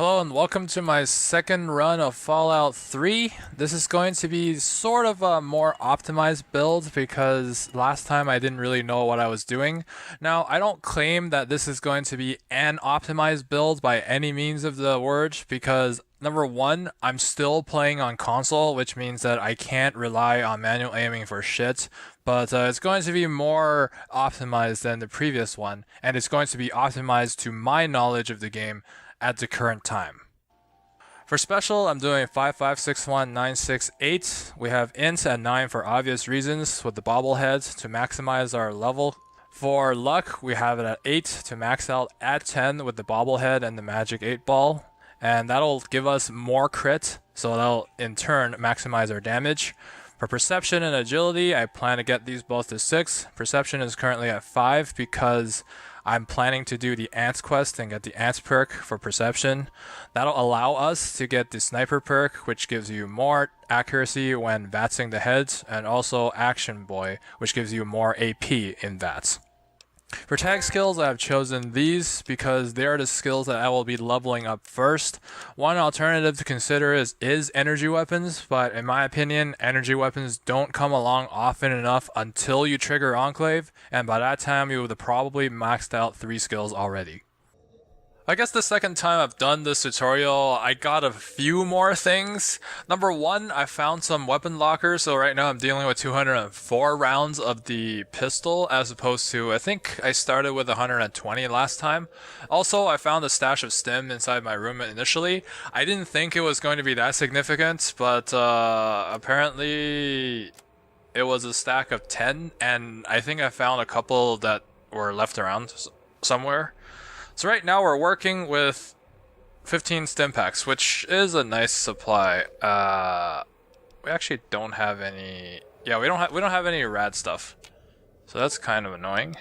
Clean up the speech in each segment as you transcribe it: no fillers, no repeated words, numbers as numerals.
Hello and welcome to my second run of Fallout 3. This is going to be sort of a more optimized build because last time I didn't really know what I was doing. Now, I don't claim that this is going to be an optimized build by any means of the word because number one, I'm still playing on console, which means that I can't rely on manual aiming for shit. But it's going to be more optimized than the previous one, and it's going to be optimized to my knowledge of the game at the current time. For special, I'm doing 5561968. We have int at 9 for obvious reasons with the bobblehead to maximize our level. For luck, we have it at 8 to max out at 10 with the bobblehead and the magic 8 ball. And that'll give us more crit, so that'll in turn maximize our damage. For perception and agility, I plan to get these both to 6. Perception is currently at 5 because I'm planning to do the Ants quest and get the Ants perk for perception. That'll allow us to get the Sniper perk, which gives you more accuracy when VATSing the heads, and also Action Boy, which gives you more AP in VATS. For tag skills, I have chosen these because they are the skills that I will be leveling up first. One alternative to consider is energy weapons, but in my opinion, energy weapons don't come along often enough until you trigger Enclave, and by that time you would have probably maxed out 3 skills already. I guess the second time I've done this tutorial, I got a few more things. Number one, I found some weapon lockers, so right now I'm dealing with 204 rounds of the pistol, as opposed to, I think I started with 120 last time. Also, I found a stash of stim inside my room initially. I didn't think it was going to be that significant, but apparently it was a stack of 10, and I think I found a couple that were left around somewhere. So right now we're working with 15 stim packs, which is a nice supply. We actually don't have any. Yeah, we don't have any rad stuff, so that's kind of annoying.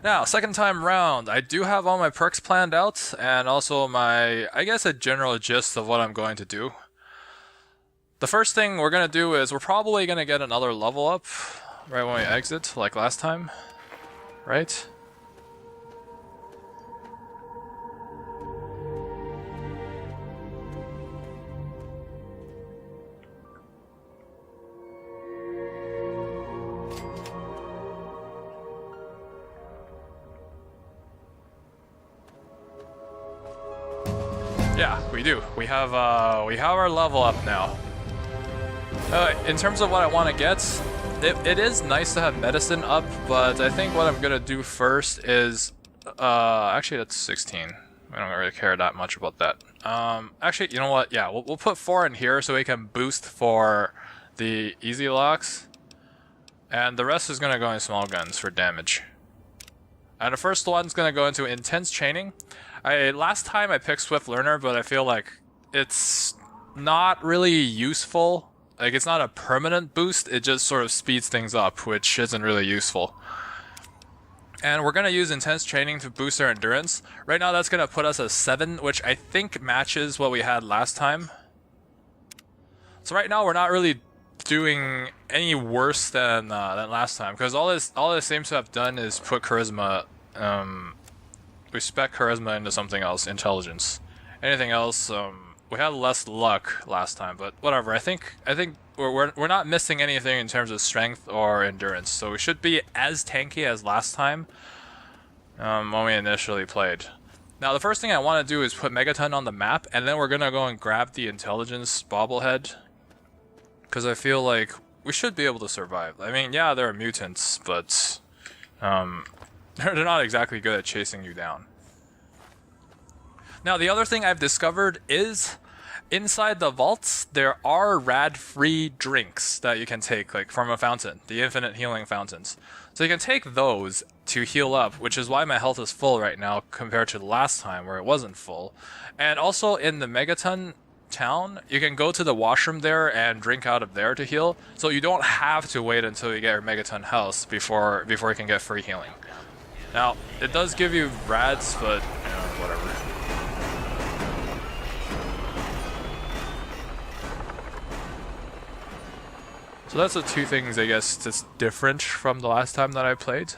Now, second time round, I do have all my perks planned out, and also I guess a general gist of what I'm going to do. The first thing we're gonna do is we're probably gonna get another level up right when we exit, like last time, right? Yeah, we do. We have our level up now. In terms of what I want to get, it is nice to have medicine up, but I think what I'm gonna do first is, actually that's 16. I don't really care that much about that. Actually, you know what? Yeah, we'll put 4 in here so we can boost for the easy locks, and the rest is gonna go in small guns for damage. And the first one's gonna go into intense chaining. Last time I picked Swift Learner, but I feel like it's not really useful. Like, it's not a permanent boost, it just sort of speeds things up, which isn't really useful. And we're going to use intense training to boost our endurance. Right now that's going to put us at 7, which I think matches what we had last time. So right now we're not really doing any worse than last time, because all this seems to have done is put charisma, we spec charisma into something else, intelligence. Anything else, we had less luck last time, but whatever. I think we're not missing anything in terms of strength or endurance, so we should be as tanky as last time when we initially played. Now the first thing I want to do is put Megaton on the map, and then we're gonna go and grab the intelligence bobblehead, because I feel like we should be able to survive. I mean, yeah, there are mutants, but they're not exactly good at chasing you down. Now the other thing I've discovered is inside the vaults, there are rad-free drinks that you can take, like from a fountain, the infinite healing fountains. So you can take those to heal up, which is why my health is full right now compared to the last time where it wasn't full. And also in the Megaton town, you can go to the washroom there and drink out of there to heal. So you don't have to wait until you get your Megaton house before you can get free healing. Now, it does give you rads, but whatever. So that's the two things, I guess, that's different from the last time that I played.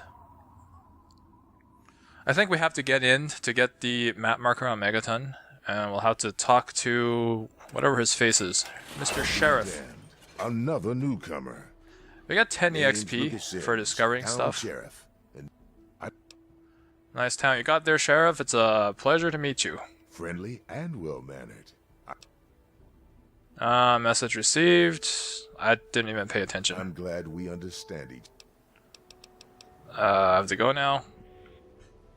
I think we have to get in to get the map marker on Megaton, and we'll have to talk to whatever his face is, Mr. Sheriff. Damn. Another newcomer. We got 10 Name's EXP Lucas for Sims, discovering town stuff. Sheriff. And Nice town you got there, Sheriff. It's a pleasure to meet you. friendly and well-mannered. Message received. I didn't even pay attention. I'm glad we understand each. I have to go now.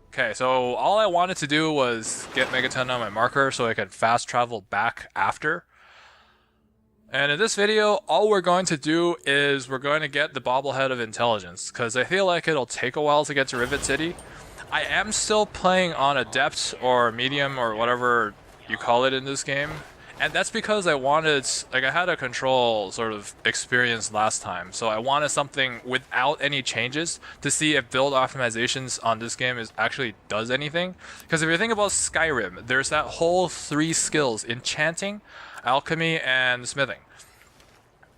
Okay, so all I wanted to do was get Megaton on my marker so I could fast travel back after. And in this video, all we're going to do is we're going to get the bobblehead of intelligence, because I feel like it'll take a while to get to Rivet City. I am still playing on Adept or Medium or whatever you call it in this game. And that's because I wanted, like, I had a control sort of experience last time, so I wanted something without any changes to see if build optimizations on this game actually does anything. Because if you think about Skyrim, there's that whole 3 skills: enchanting, alchemy, and smithing.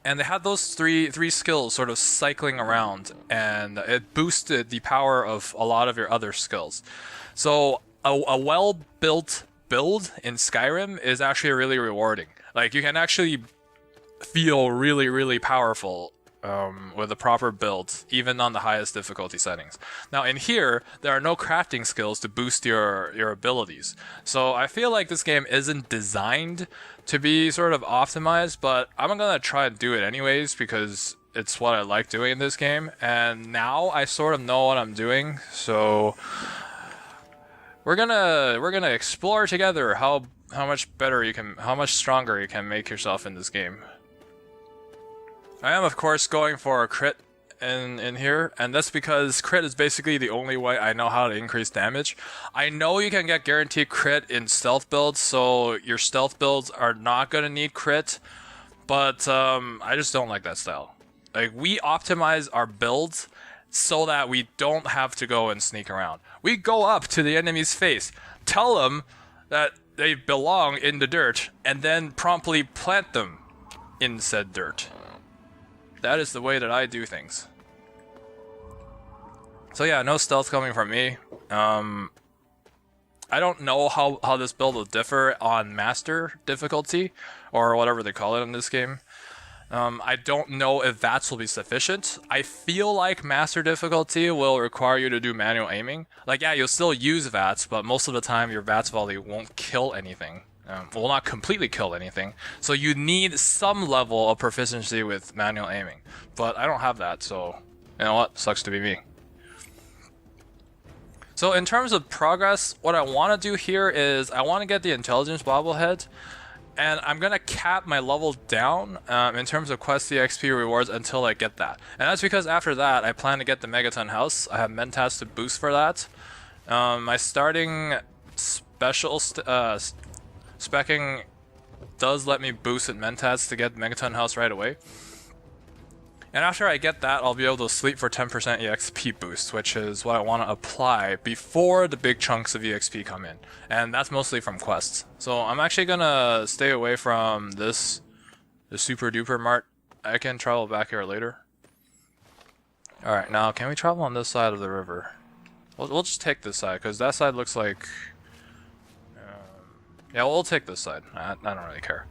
And they had those three skills sort of cycling around, and it boosted the power of a lot of your other skills. So a well-built build in Skyrim is actually really rewarding. Like, you can actually feel really, really powerful with a proper build, even on the highest difficulty settings. Now in here, there are no crafting skills to boost your abilities. So I feel like this game isn't designed to be sort of optimized, but I'm gonna try and do it anyways because it's what I like doing in this game. And now I sort of know what I'm doing, so we're gonna explore together how much better you can, how much stronger you can make yourself in this game. I am of course going for a crit in here, and that's because crit is basically the only way I know how to increase damage. I know you can get guaranteed crit in stealth builds, so your stealth builds are not gonna need crit, but I just don't like that style. Like, we optimize our builds so that we don't have to go and sneak around. We go up to the enemy's face, tell them that they belong in the dirt, and then promptly plant them in said dirt. That is the way that I do things. So yeah, no stealth coming from me. I don't know how this build will differ on master difficulty, or whatever they call it in this game. I don't know if VATS will be sufficient. I feel like master difficulty will require you to do manual aiming. Like, yeah, you'll still use VATS, but most of the time your VATS volley won't kill anything. Will not completely kill anything. So you need some level of proficiency with manual aiming. But I don't have that, so you know what? Sucks to be me. So in terms of progress, what I want to do here is I want to get the intelligence bobblehead, and I'm going to cap my level down in terms of quest EXP rewards until I get that. And that's because after that, I plan to get the Megaton house. I have Mentats to boost for that. My starting special specking does let me boost at Mentats to get Megaton house right away. And after I get that, I'll be able to sleep for 10% EXP boost, which is what I want to apply before the big chunks of EXP come in. And that's mostly from quests. So I'm actually gonna stay away from the super duper mart. I can travel back here later. Alright, now can we travel on this side of the river? We'll just take this side, because that side looks like... yeah, we'll take this side. I don't really care.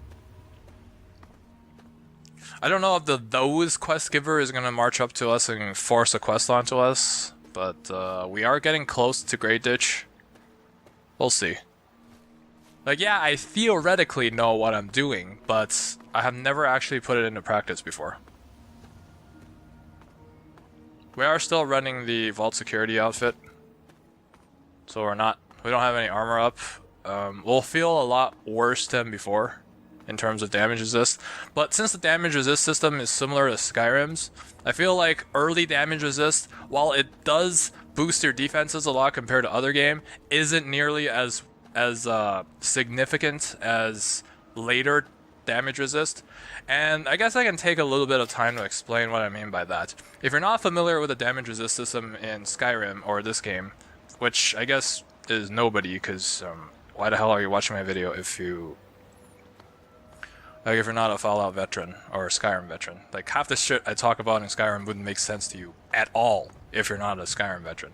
I don't know if those quest giver is gonna march up to us and force a quest onto us, but we are getting close to Great Ditch. We'll see. Like, yeah, I theoretically know what I'm doing, but I have never actually put it into practice before. We are still running the Vault Security outfit, so we don't have any armor up. We'll feel a lot worse than before in terms of damage resist, but since the damage resist system is similar to Skyrim's, I feel like early damage resist, while it does boost your defenses a lot compared to other game, isn't nearly as significant as later damage resist. And I guess I can take a little bit of time to explain what I mean by that. If you're not familiar with the damage resist system in Skyrim or this game, which I guess is nobody, because why the hell are you watching my video if you're not a Fallout veteran or a Skyrim veteran? Like, half the shit I talk about in Skyrim wouldn't make sense to you at all if you're not a Skyrim veteran.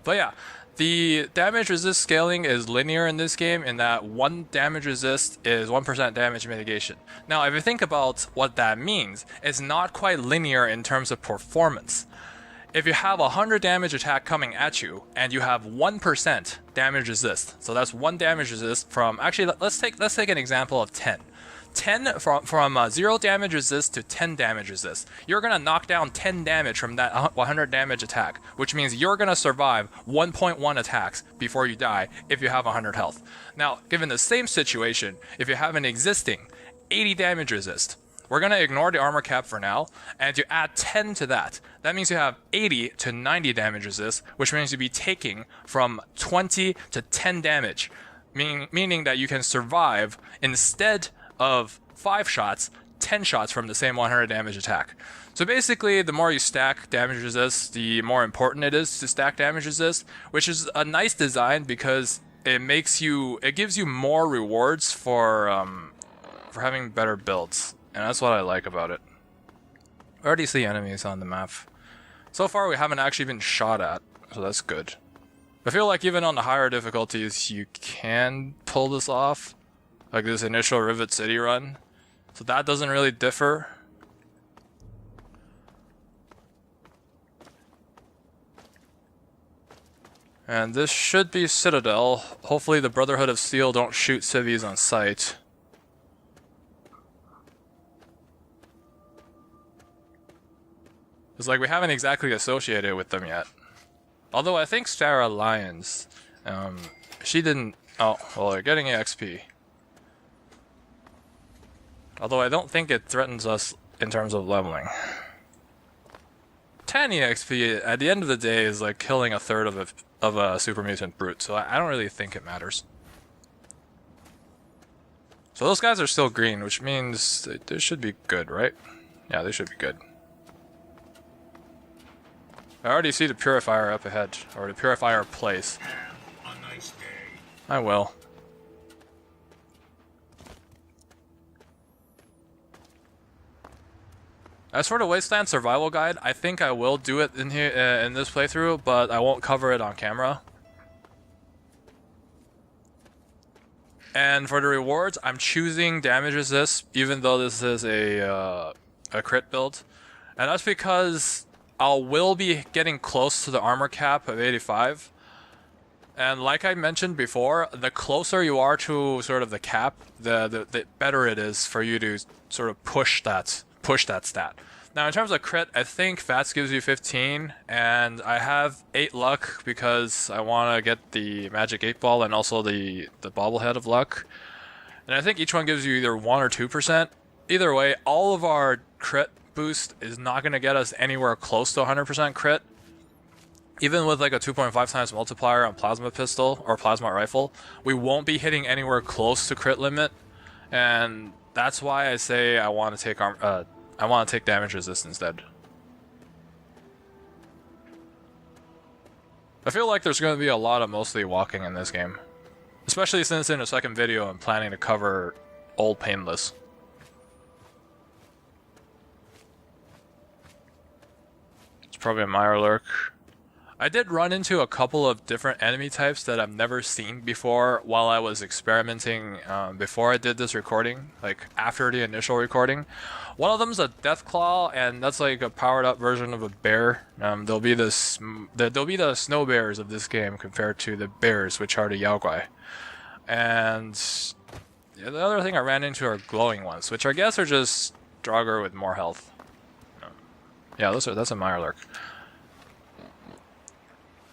But yeah, the damage resist scaling is linear in this game in that 1 damage resist is 1% damage mitigation. Now, if you think about what that means, it's not quite linear in terms of performance. If you have a 100 damage attack coming at you and you have 1% damage resist, so that's 1 damage resist from, actually let's take an example of 10. 10 from 0 damage resist to 10 damage resist. You're gonna knock down 10 damage from that 100 damage attack, which means you're gonna survive 1.1 attacks before you die if you have 100 health. Now, given the same situation, if you have an existing 80 damage resist, we're gonna ignore the armor cap for now, and you add 10 to that. That means you have 80 to 90 damage resist, which means you'll be taking from 20 to 10 damage, meaning that you can survive instead of 5 shots, 10 shots from the same 100 damage attack. So basically, the more you stack damage resist, the more important it is to stack damage resist, which is a nice design because it gives you more rewards for having better builds, and that's what I like about it. I already see enemies on the map. So far, we haven't actually been shot at, so that's good. I feel like even on the higher difficulties, you can pull this off. Like this initial Rivet City run. So that doesn't really differ. And this should be Citadel. Hopefully the Brotherhood of Steel don't shoot civvies on sight. It's like we haven't exactly associated with them yet. Although I think Sarah Lyons, she didn't... Oh, well, they're getting XP. Although I don't think it threatens us in terms of leveling. 10 EXP at the end of the day is like killing a third of a super mutant brute, so I don't really think it matters. So those guys are still green, which means they should be good, right? Yeah, they should be good. I already see the purifier up ahead, or the purifier place. Have a nice day. I will. As for the Wasteland Survival Guide, I think I will do it in here in this playthrough, but I won't cover it on camera. And for the rewards, I'm choosing damage resist, even though this is a crit build, and that's because I will be getting close to the armor cap of 85. And like I mentioned before, the closer you are to sort of the cap, the better it is for you to sort of push that stat. Now in terms of crit, I think VATS gives you 15, and I have 8 luck because I want to get the magic 8 ball and also the bobblehead of luck. And I think each one gives you either 1 or 2%. Either way, all of our crit boost is not going to get us anywhere close to 100% crit. Even with like a 2.5 times multiplier on plasma pistol or plasma rifle, we won't be hitting anywhere close to crit limit, and that's why I say I want to take damage resist instead. I feel like there's going to be a lot of mostly walking in this game, especially since in a second video I'm planning to cover Old Painless. It's probably a Mirelurk. I did run into a couple of different enemy types that I've never seen before while I was experimenting before I did this recording, like after the initial recording. One of them is a Deathclaw, and that's like a powered up version of a bear. They'll be the snow bears of this game compared to the bears, which are the Yaoguai. And the other thing I ran into are glowing ones, which I guess are just Draugr with more health. Yeah, that's a Mirelurk.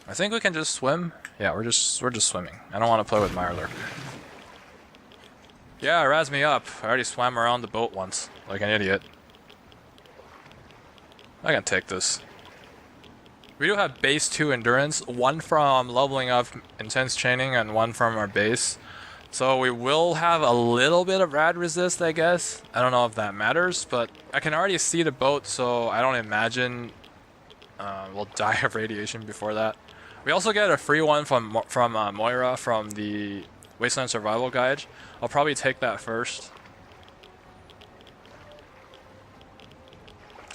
I think we can just swim. Yeah, we're just swimming. I don't want to play with Mirelurk. Yeah, razz me up. I already swam around the boat once, like an idiot. I can take this. We do have base 2 endurance, one from leveling up intense chaining and one from our base. So we will have a little bit of rad resist, I guess. I don't know if that matters, but I can already see the boat, so I don't imagine we'll die of radiation before that. We also get a free one from Moira from the Wasteland Survival Guide. I'll probably take that first.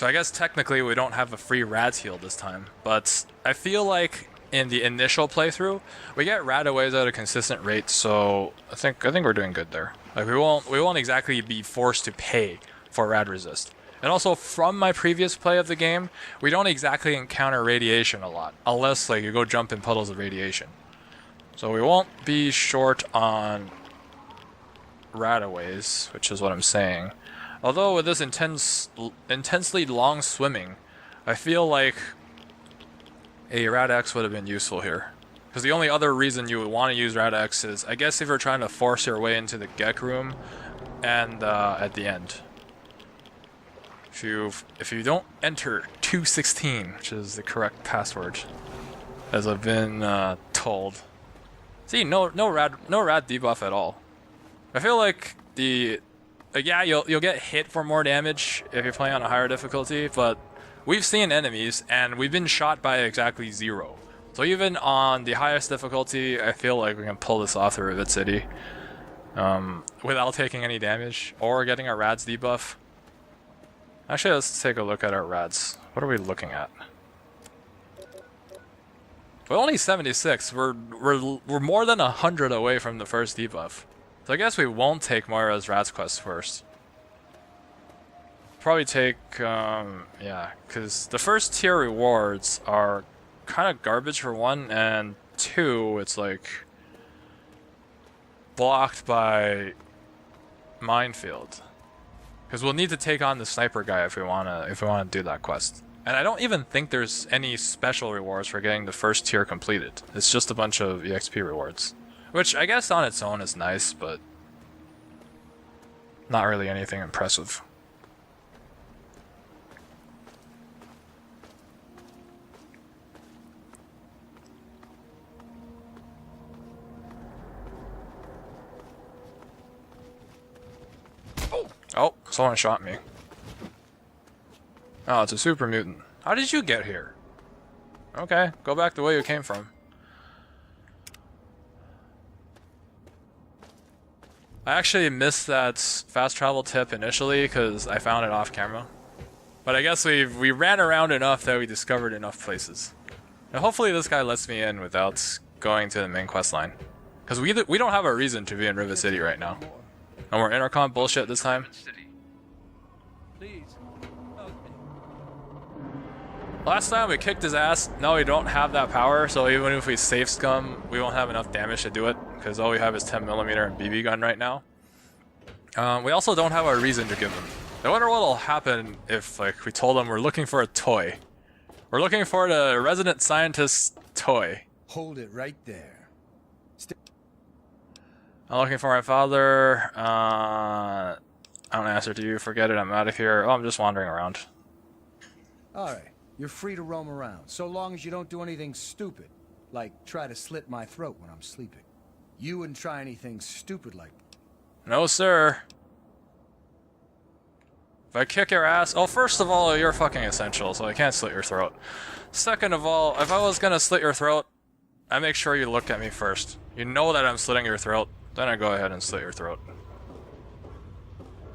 So I guess technically we don't have a free rads heal this time, but I feel like in the initial playthrough we get radaways at a consistent rate, so I think we're doing good there. Like we won't exactly be forced to pay for rad resist. And also from my previous play of the game, we don't exactly encounter radiation a lot, unless like you go jump in puddles of radiation. So we won't be short on radaways, which is what I'm saying. Although with this intensely long swimming, I feel like a Rad-X would have been useful here. Because the only other reason you would want to use Rad-X is, I guess if you're trying to force your way into the Gek room, and at the end. If you don't enter 216, which is the correct password, as I've been told. See, no rad debuff at all. I feel like yeah, you'll get hit for more damage if you're playing on a higher difficulty, but we've seen enemies and we've been shot by exactly 0. So even on the highest difficulty, I feel like we can pull this off through Rivet City without taking any damage or getting a rads debuff. Actually, let's take a look at our rads. What are we looking at? We're only 76. We're more than 100 away from the first debuff. So I guess we won't take Moira's Rats quest first. Probably take, yeah, because the first tier rewards are kind of garbage for 1, and 2, it's like blocked by Minefield. Because we'll need to take on the sniper guy if we wanna do that quest. And I don't even think there's any special rewards for getting the first tier completed. It's just a bunch of EXP rewards. Which I guess on its own is nice, but not really anything impressive. Oh, someone shot me. Oh, it's a super mutant. How did you get here? Okay, go back the way you came from. I actually missed that fast travel tip initially because I found it off camera. But I guess we ran around enough that we discovered enough places. And hopefully this guy lets me in without going to the main quest line. Because we don't have a reason to be in Rivet City right now. No more intercom bullshit this time. Last time we kicked his ass. Now we don't have that power, so even if we safe scum, we won't have enough damage to do it, because all we have is 10mm and BB gun right now. We also don't have a reason to give him. I wonder what'll happen if, like, we told him we're looking for a toy. We're looking for the resident scientist's toy. Hold it right there. I'm looking for my father. I don't answer to you. Forget it. I'm out of here. Oh, I'm just wandering around. Alright, you're free to roam around, so long as you don't do anything stupid. Like try to slit my throat when I'm sleeping. You wouldn't try anything stupid like... No, sir. If I kick your ass... Oh, first of all, you're fucking essential, so I can't slit your throat. Second of all, if I was gonna slit your throat, I make sure you look at me first. You know that I'm slitting your throat. Then I go ahead and slit your throat.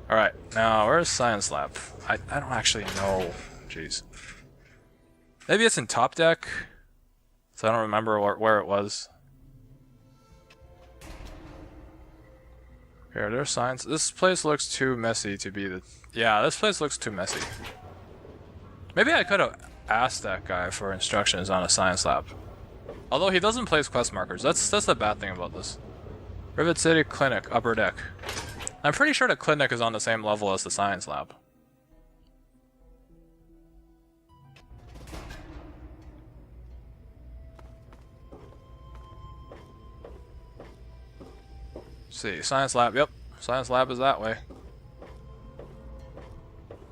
Alright, now where's Science Lab? I don't actually know. Jeez. Maybe it's in top deck? So I don't remember where it was. Here, there's science. This place looks too messy to be the... Yeah, this place looks too messy. Maybe I could have asked that guy for instructions on a science lab. Although he doesn't place quest markers. That's the bad thing about this. Rivet City Clinic, upper deck. I'm pretty sure the clinic is on the same level as the science lab. Let's see, science lab, yep. Science lab is that way.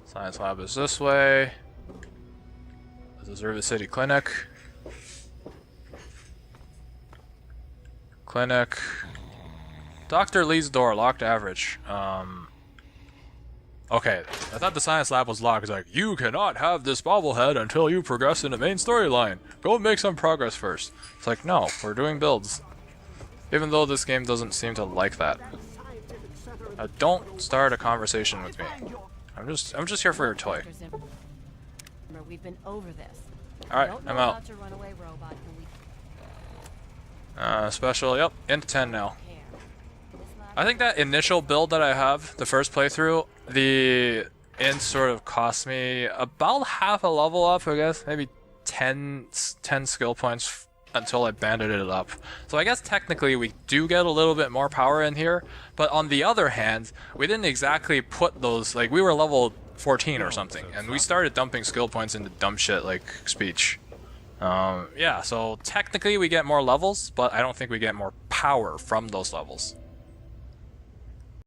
Science lab is this way. This is Rivet City Clinic. Clinic. Dr. Lee's door, locked average. Okay, I thought the science lab was locked. It's like, you cannot have this bobblehead until you progress in the main storyline. Go make some progress first. It's like, no, we're doing builds. Even though this game doesn't seem to like that. Don't start a conversation with me. I'm just here for your toy. We've been over this. Alright, Don't know I'm out. about your runaway robot, and we Special, yep, into 10 now. care. This lab I think that initial build that I have, the first playthrough, the int sort of cost me about half a level up, I guess. Maybe 10 skill points until I banded it up. So I guess technically we do get a little bit more power in here, but on the other hand, we didn't exactly put those, like we were level 14 or something, and we started dumping skill points into dumb shit like speech. Yeah, so technically we get more levels, but I don't think we get more power from those levels.